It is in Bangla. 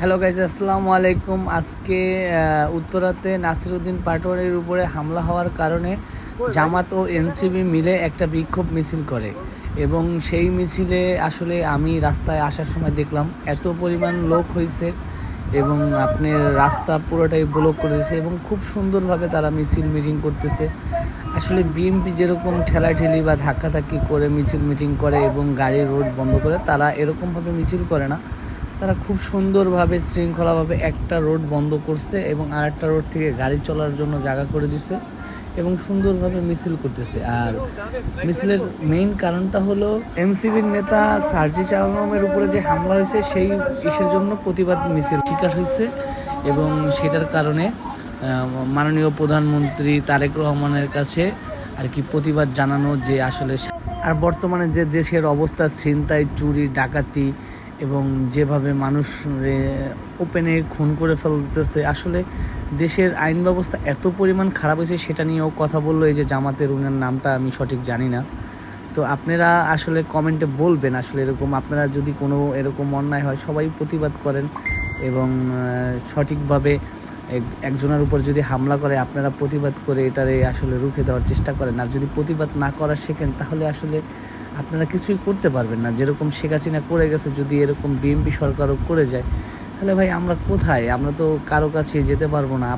হ্যালো গাইজ, আসসালামু আলাইকুম। আজকে উত্তরাতে নাসিরউদ্দিন পাটোয়ারির উপরে হামলা হওয়ার কারণে জামাত ও এনসিবি মিলে একটা বিক্ষোভ মিছিল করে এবং সেই মিছিলে আসলে আমি রাস্তায় আসার সময় দেখলাম এত পরিমাণ লোক হয়েছে এবং আপনার রাস্তা পুরোটাই ব্লক করে দিয়েছে এবং খুব সুন্দরভাবে তারা মিছিল মিটিং করতেছে। আসলে বিএনপি যেরকম ঠেলাঠেলি বা ধাক্কাধাক্কি করে মিছিল মিটিং করে এবং গাড়ি রোড বন্ধ করে, তারা এরকমভাবে মিছিল করে না। তারা খুব সুন্দরভাবে শৃঙ্খলাভাবে একটা রোড বন্ধ করছে এবং আরেকটা রোড থেকে গাড়ি চলার জন্য জায়গা করে দিছে এবং সুন্দরভাবে মিছিল করতেছে। আর মিছিলের মেইন কারণটা হলো এনসিবির নেতা সার্জিস আলমের উপরে যে হামলা হয়েছে সেই ইসের জন্য প্রতিবাদ মিছিল শিকার হয়েছে এবং সেটার কারণে মাননীয় প্রধানমন্ত্রী তারেক রহমানের কাছে আর কি প্রতিবাদ জানানো যে আসলে আর বর্তমানে যে দেশের অবস্থা, ছিনতাই, চুরি, ডাকাতি এবং যেভাবে মানুষ ওপেনে খুন করে ফেলতেছে, আসলে দেশের আইন ব্যবস্থা এত পরিমাণ খারাপ হয়েছে সেটা নিয়েও কথা বললো এই যে জামাতের, উনার নামটা আমি সঠিক জানি না। তো আপনারা আসলে কমেন্টে বলবেন আসলে এরকম আপনারা যদি কোনো এরকম অন্যায় হয় সবাই প্রতিবাদ করেন এবং সঠিকভাবে একজনের উপর যদি হামলা করে আপনারা প্রতিবাদ করে এটারে আসলে রুখে দেওয়ার চেষ্টা করেন। আর যদি প্রতিবাদ না করা শেখেন তাহলে আসলে আপনারা কিছুই করতে পারবেন না। যেরকম শেখ হাসিনা করে গেছে, যদি এরকম বিএনপি সরকারও করে যায় তাহলে ভাই আমরা কোথায়? আমরা তো কারো কাছে যেতে পারবো না।